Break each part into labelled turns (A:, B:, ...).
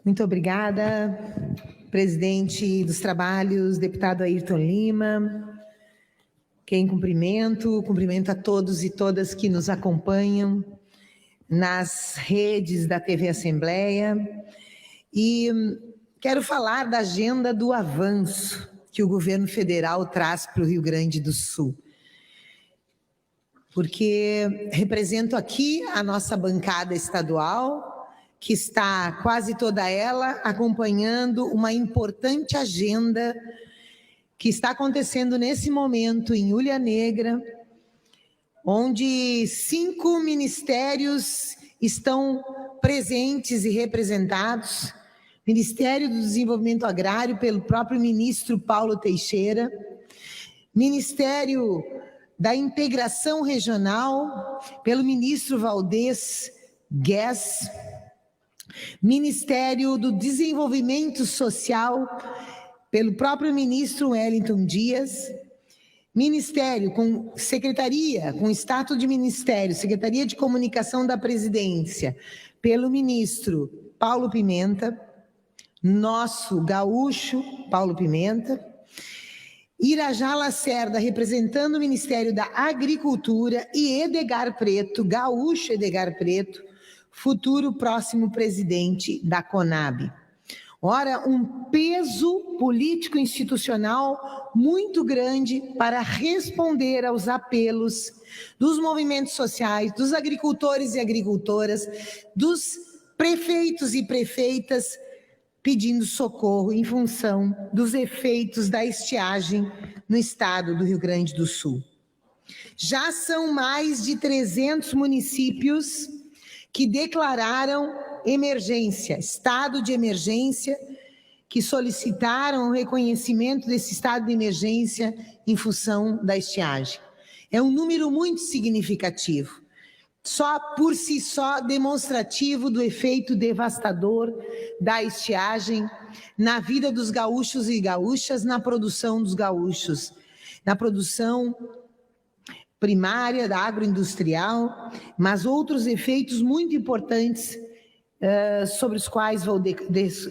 A: Muito obrigada, presidente dos trabalhos, deputado Ayrton Lima. Quem cumprimento a todos e todas que nos acompanham nas redes da TV Assembleia. E quero falar da agenda do avanço que o governo federal traz para o Rio Grande do Sul. Porque represento aqui a nossa bancada estadual, que está quase toda ela acompanhando uma importante agenda que está acontecendo nesse momento em Ulha Negra, onde 5 ministérios estão presentes e representados. Ministério do Desenvolvimento Agrário, pelo próprio ministro Paulo Teixeira, Ministério da Integração Regional, pelo ministro Valdez Guess, Ministério do Desenvolvimento Social, pelo próprio ministro Wellington Dias, Ministério com secretaria, com status de ministério, Secretaria de Comunicação da Presidência, pelo ministro Paulo Pimenta, nosso gaúcho Paulo Pimenta, Irajá Lacerda, representando o Ministério da Agricultura, e Edgar Preto, gaúcho Edgar Preto, futuro próximo presidente da CONAB. Ora, um peso político-institucional muito grande para responder aos apelos dos movimentos sociais, dos agricultores e agricultoras, dos prefeitos e prefeitas pedindo socorro em função dos efeitos da estiagem no estado do Rio Grande do Sul. Já são mais de 300 municípios que declararam emergência, estado de emergência, que solicitaram o reconhecimento desse estado de emergência em função da estiagem. É um número muito significativo, só por si só demonstrativo do efeito devastador da estiagem na vida dos gaúchos e gaúchas, na produção dos gaúchos, na produção primária, da agroindustrial, mas outros efeitos muito importantes sobre os quais vou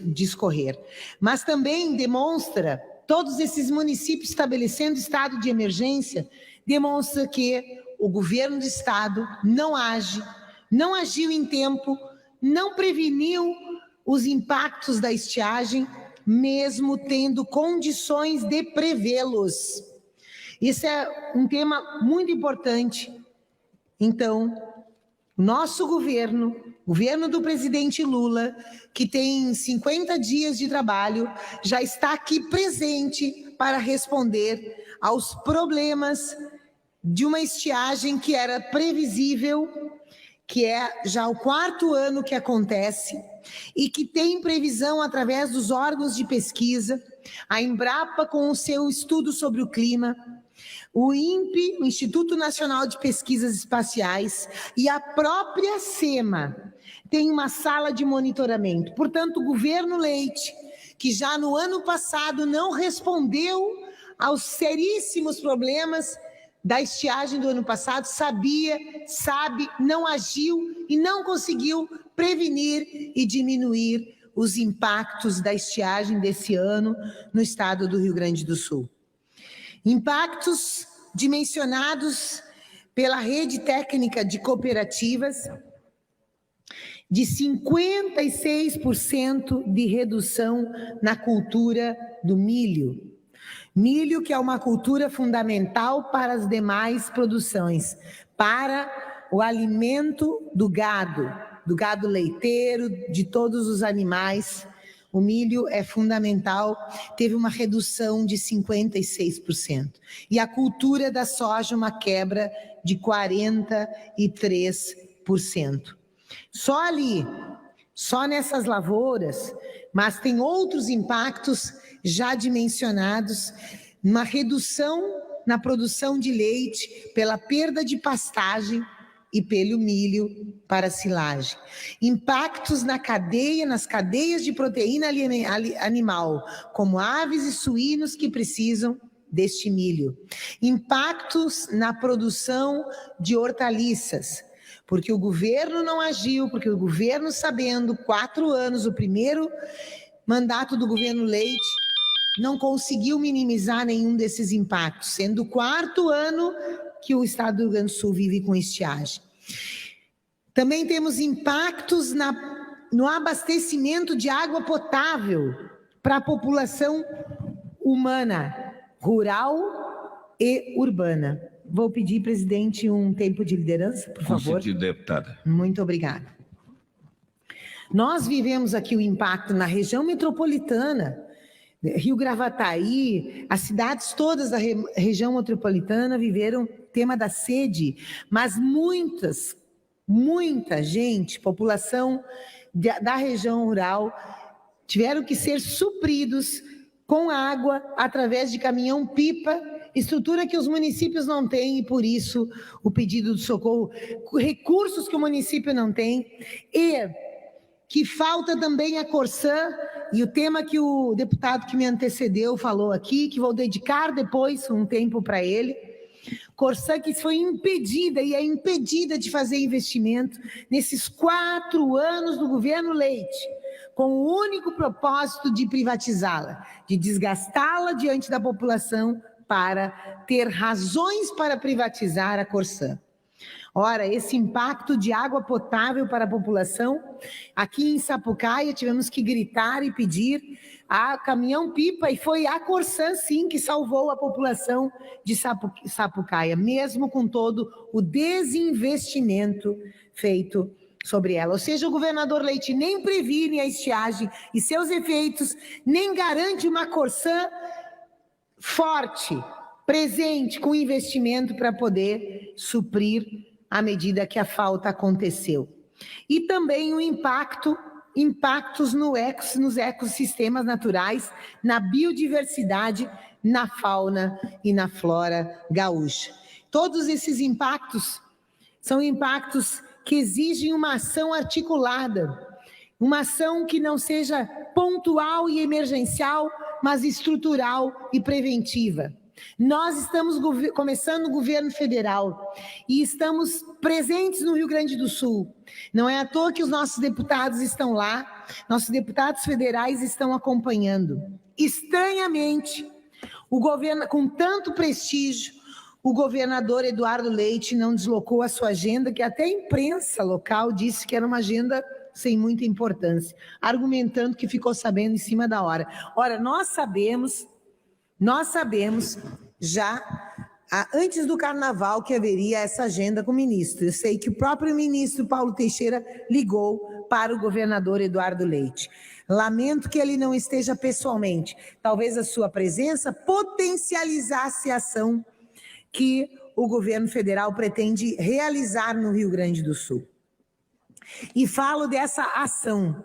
A: discorrer. Mas também demonstra, todos esses municípios estabelecendo estado de emergência, demonstra que o governo do estado não age, não agiu em tempo, não preveniu os impactos da estiagem, mesmo tendo condições de prevê-los. Isso é um tema muito importante. Então, nosso governo, governo do presidente Lula, que tem 50 dias de trabalho, já está aqui presente para responder aos problemas de uma estiagem que era previsível, que é já o 4º ano que acontece e que tem previsão através dos órgãos de pesquisa, a Embrapa com o seu estudo sobre o clima, o INPE, o Instituto Nacional de Pesquisas Espaciais, e a própria SEMA tem uma sala de monitoramento. Portanto, o governo Leite, que já no ano passado não respondeu aos seríssimos problemas da estiagem do ano passado, sabe, não agiu e não conseguiu prevenir e diminuir os impactos da estiagem desse ano no estado do Rio Grande do Sul. Impactos dimensionados pela Rede Técnica de Cooperativas de 56% de redução na cultura do milho. Milho, que é uma cultura fundamental para as demais produções, para o alimento do gado leiteiro, de todos os animais. O milho é fundamental, teve uma redução de 56%. E a cultura da soja, uma quebra de 43%. Só ali, só nessas lavouras, mas tem outros impactos já dimensionados, uma redução na produção de leite pela perda de pastagem e pelo milho para silagem. Impactos na cadeia, nas cadeias de proteína animal, como aves e suínos que precisam deste milho. Impactos na produção de hortaliças, porque o governo não agiu, porque o governo, sabendo, 4 anos, o primeiro mandato do governo Leite, não conseguiu minimizar nenhum desses impactos, sendo o 4º ano que o estado do Rio Grande do Sul vive com estiagem. Também temos impactos no abastecimento de água potável para a população humana, rural e urbana. Vou pedir, presidente, um tempo de liderança, por favor.
B: Concedido, deputada.
A: Muito obrigada. Nós vivemos aqui o impacto na região metropolitana, Rio Gravataí, as cidades todas da região metropolitana viveram o tema da sede, mas muita gente, população da região rural, tiveram que ser supridos com água através de caminhão-pipa, estrutura que os municípios não têm e por isso o pedido de socorro, recursos que o município não tem e que falta também a Corsã e o tema que o deputado que me antecedeu falou aqui, que vou dedicar depois um tempo para ele. Corsã que foi impedida e é impedida de fazer investimento nesses 4 anos do governo Leite, com o único propósito de privatizá-la, de desgastá-la diante da população para ter razões para privatizar a Corsã. Ora, esse impacto de água potável para a população, aqui em Sapucaia tivemos que gritar e pedir a caminhão-pipa, e foi a Corsã, sim, que salvou a população de Sapucaia, mesmo com todo o desinvestimento feito sobre ela. Ou seja, o governador Leite nem previne a estiagem e seus efeitos, nem garante uma Corsã forte, presente, com investimento para poder suprir à medida que a falta aconteceu. E também o impactos nos ecossistemas naturais, na biodiversidade, na fauna e na flora gaúcha. Todos esses impactos são impactos que exigem uma ação articulada, uma ação que não seja pontual e emergencial, mas estrutural e preventiva. Nós estamos começando o governo federal e estamos presentes no Rio Grande do Sul. Não é à toa que os nossos deputados estão lá, nossos deputados federais estão acompanhando. Estranhamente, o governo, com tanto prestígio, o governador Eduardo Leite não deslocou a sua agenda, que até a imprensa local disse que era uma agenda sem muita importância, argumentando que ficou sabendo em cima da hora. Ora, nós sabemos já antes do carnaval que haveria essa agenda com o ministro. Eu sei que o próprio ministro Paulo Teixeira ligou para o governador Eduardo Leite. Lamento que ele não esteja pessoalmente. Talvez a sua presença potencializasse a ação que o governo federal pretende realizar no Rio Grande do Sul. E falo dessa ação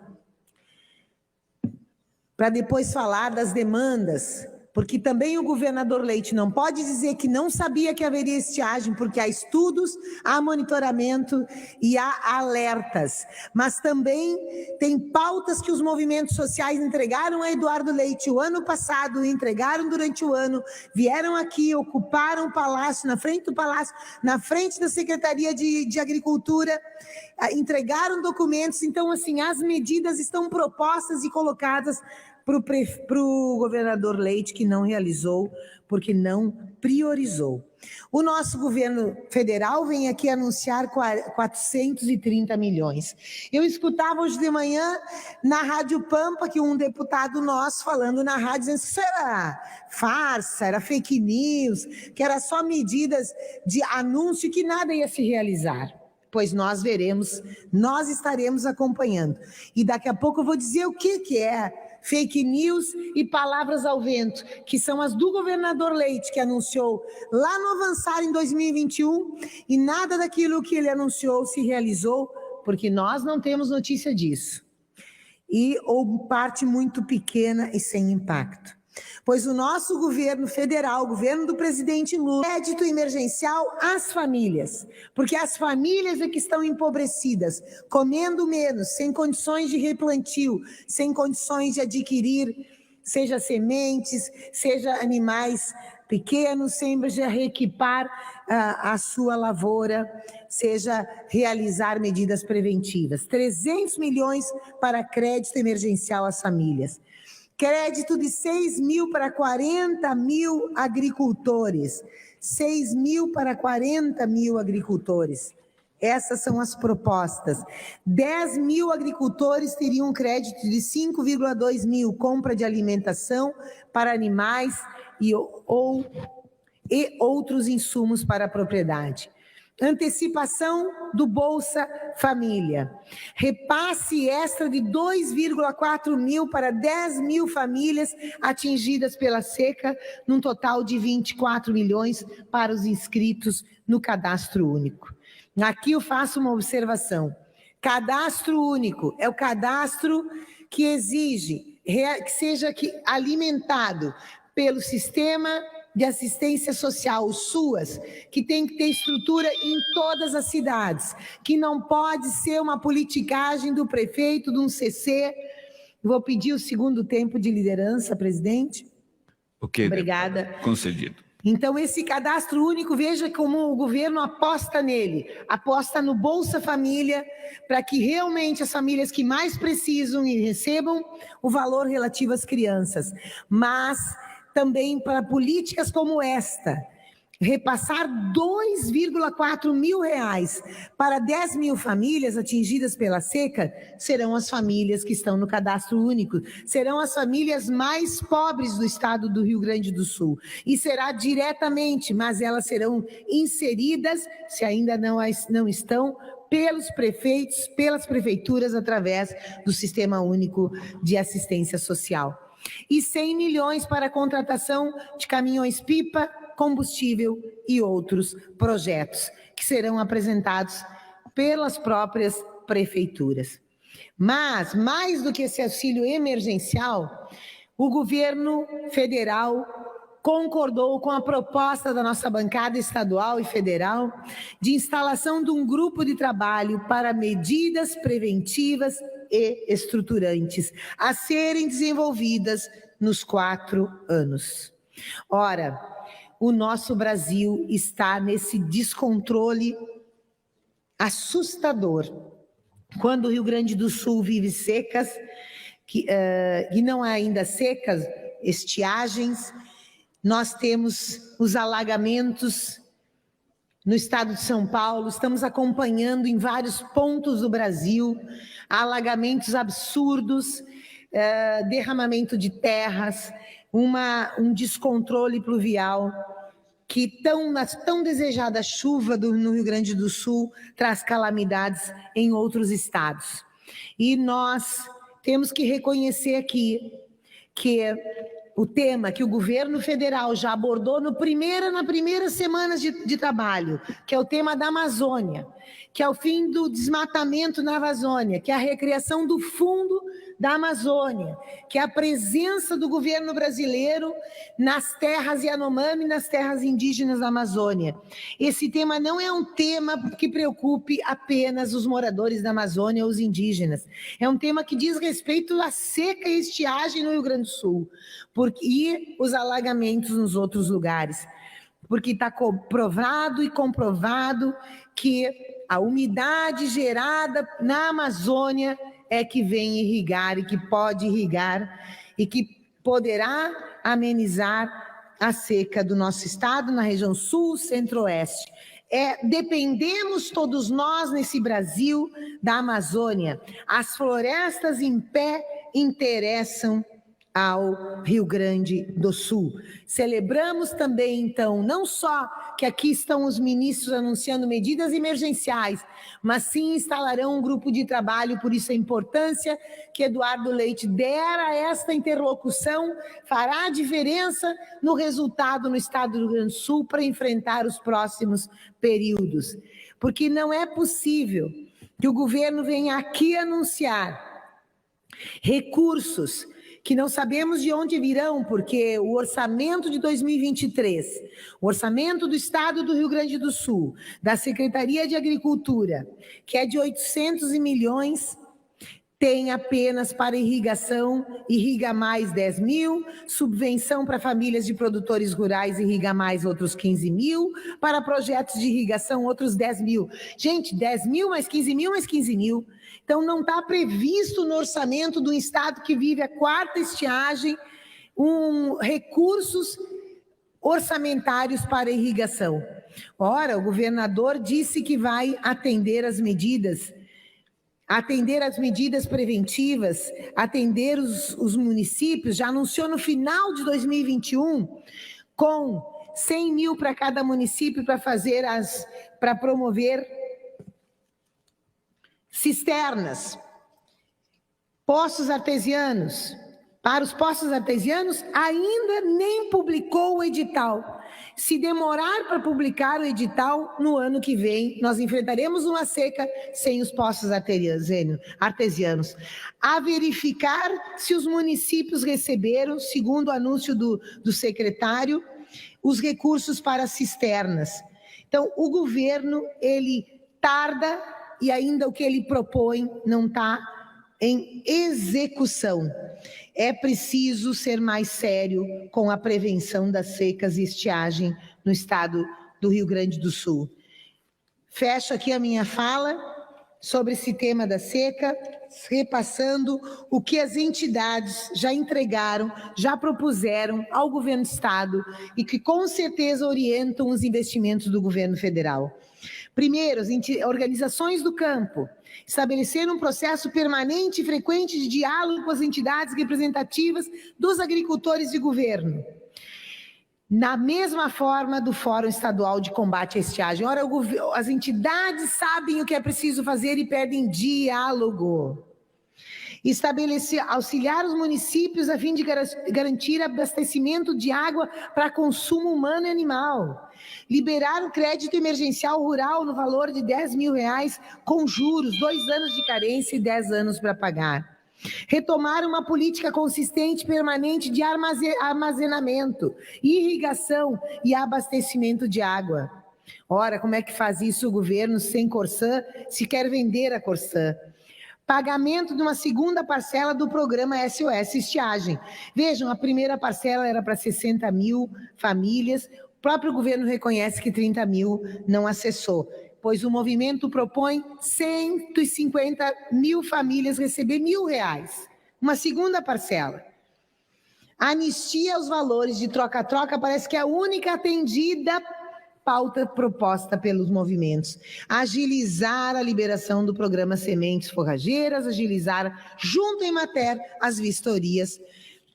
A: para depois falar das demandas, porque também o governador Leite não pode dizer que não sabia que haveria estiagem, porque há estudos, há monitoramento e há alertas. Mas também tem pautas que os movimentos sociais entregaram a Eduardo Leite o ano passado, entregaram durante o ano, vieram aqui, ocuparam o palácio, na frente do palácio, na frente da Secretaria de Agricultura, entregaram documentos. Então, assim, as medidas estão propostas e colocadas para o governador Leite, que não realizou, porque não priorizou. O nosso governo federal vem aqui anunciar 430 milhões. Eu escutava hoje de manhã na Rádio Pampa, que um deputado nosso falando na rádio, dizendo que isso era farsa, era fake news, que era só medidas de anúncio, que nada ia se realizar. Pois nós veremos, nós estaremos acompanhando. E daqui a pouco eu vou dizer o que é fake news e palavras ao vento, que são as do governador Leite, que anunciou lá no Avançar em 2021, e nada daquilo que ele anunciou se realizou, porque nós não temos notícia disso. Ou parte muito pequena e sem impacto. Pois o nosso governo federal, o governo do presidente Lula, crédito emergencial às famílias, porque as famílias é que estão empobrecidas, comendo menos, sem condições de replantio, sem condições de adquirir, seja sementes, seja animais pequenos, seja reequipar a sua lavoura, seja realizar medidas preventivas. 300 milhões para crédito emergencial às famílias. Crédito de 6 mil para 40 mil agricultores. 6 mil para 40 mil agricultores. Essas são as propostas. 10 mil agricultores teriam crédito de 5,2 mil, compra de alimentação para animais e outros insumos para a propriedade. Antecipação do Bolsa Família. Repasse extra de 2,4 mil para 10 mil famílias atingidas pela seca, num total de 24 milhões para os inscritos no Cadastro Único. Aqui eu faço uma observação. Cadastro Único é o cadastro que exige que seja alimentado pelo Sistema de Assistência Social, o SUAS, que tem que ter estrutura em todas as cidades, que não pode ser uma politicagem do prefeito, de um CC. Vou pedir o segundo tempo de liderança, presidente.
B: Ok,
A: obrigada.
B: Concedido.
A: Então, esse cadastro único, veja como o governo aposta nele, aposta no Bolsa Família, para que realmente as famílias que mais precisam e recebam o valor relativo às crianças, mas também para políticas como esta, repassar 2,4 mil reais para 10 mil famílias atingidas pela seca, serão as famílias que estão no Cadastro Único, serão as famílias mais pobres do estado do Rio Grande do Sul, e será diretamente, mas elas serão inseridas, se ainda não estão, pelos prefeitos, pelas prefeituras, através do Sistema Único de Assistência Social. E 100 milhões para a contratação de caminhões-pipa, combustível e outros projetos que serão apresentados pelas próprias prefeituras. Mas, mais do que esse auxílio emergencial, o governo federal concordou com a proposta da nossa bancada estadual e federal de instalação de um grupo de trabalho para medidas preventivas e estruturantes a serem desenvolvidas nos 4 anos. Ora, o nosso Brasil está nesse descontrole assustador. Quando o Rio Grande do Sul vive secas, e não ainda secas, estiagens, nós temos os alagamentos no estado de São Paulo, estamos acompanhando em vários pontos do Brasil, alagamentos absurdos, derramamento de terras, um descontrole pluvial, que na tão desejada chuva no Rio Grande do Sul traz calamidades em outros estados. E nós temos que reconhecer aqui que o tema que o governo federal já abordou nas primeiras semanas de trabalho, que é o tema da Amazônia, que é o fim do desmatamento na Amazônia, que é a recriação do fundo da Amazônia, que é a presença do governo brasileiro nas terras Yanomami, nas terras indígenas da Amazônia. Esse tema não é um tema que preocupe apenas os moradores da Amazônia ou os indígenas. É um tema que diz respeito à seca e estiagem no Rio Grande do Sul, e os alagamentos nos outros lugares. Porque está provado e comprovado que a umidade gerada na Amazônia é que vem irrigar e que pode irrigar e que poderá amenizar a seca do nosso estado na região sul, centro-oeste. Dependemos todos nós nesse Brasil da Amazônia. As florestas em pé interessam ao Rio Grande do Sul. Celebramos também, então, não só que aqui estão os ministros anunciando medidas emergenciais, mas sim instalarão um grupo de trabalho, por isso a importância que Eduardo Leite dera a esta interlocução, fará a diferença no resultado no estado do Rio Grande do Sul para enfrentar os próximos períodos. Porque não é possível que o governo venha aqui anunciar recursos que não sabemos de onde virão, porque o orçamento de 2023, o orçamento do Estado do Rio Grande do Sul, da Secretaria de Agricultura, que é de 800 milhões, tem apenas para irrigação, irriga mais 10 mil, subvenção para famílias de produtores rurais, irriga mais outros 15 mil, para projetos de irrigação, outros 10 mil. Gente, 10 mil mais 15 mil mais 15 mil. Então, não está previsto no orçamento do estado que vive a quarta estiagem recursos orçamentários para irrigação. Ora, o governador disse que vai atender as medidas preventivas, atender os municípios, já anunciou no final de 2021, com 100 mil para cada município para promover cisternas, poços artesianos. Para os poços artesianos, ainda nem publicou o edital. Se demorar para publicar o edital, no ano que vem, nós enfrentaremos uma seca sem os poços artesianos. A verificar se os municípios receberam, segundo o anúncio do secretário, os recursos para cisternas. Então, o governo, ele tarda e ainda o que ele propõe não está em execução. É preciso ser mais sério com a prevenção das secas e estiagem no estado do Rio Grande do Sul. Fecho aqui a minha fala sobre esse tema da seca, repassando o que as entidades já entregaram, já propuseram ao governo do estado e que com certeza orientam os investimentos do governo federal. Primeiro, as organizações do campo estabeleceram um processo permanente e frequente de diálogo com as entidades representativas dos agricultores de governo. Na mesma forma do Fórum Estadual de Combate à Estiagem. Ora, as entidades sabem o que é preciso fazer e pedem diálogo. Auxiliar os municípios a fim de garantir abastecimento de água para consumo humano e animal. Liberar o crédito emergencial rural no valor de R$10 mil com juros, 2 anos de carência e 10 anos para pagar. Retomar uma política consistente e permanente de armazenamento, irrigação e abastecimento de água. Ora, como é que faz isso o governo sem Corsã, se quer vender a Corsã? Pagamento de uma segunda parcela do programa SOS Estiagem. Vejam, a primeira parcela era para 60 mil famílias, o próprio governo reconhece que 30 mil não acessou, pois o movimento propõe 150 mil famílias receber R$1.000, uma segunda parcela. Anistia aos valores de troca-troca parece que é a única atendida pauta proposta pelos movimentos. Agilizar a liberação do programa Sementes Forrageiras, agilizar, junto em Emater, as vistorias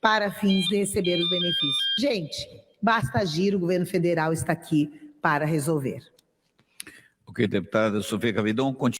A: para fins de receber os benefícios. Gente, basta agir, o governo federal está aqui para resolver.
B: Ok, deputada Sofia Cavidon.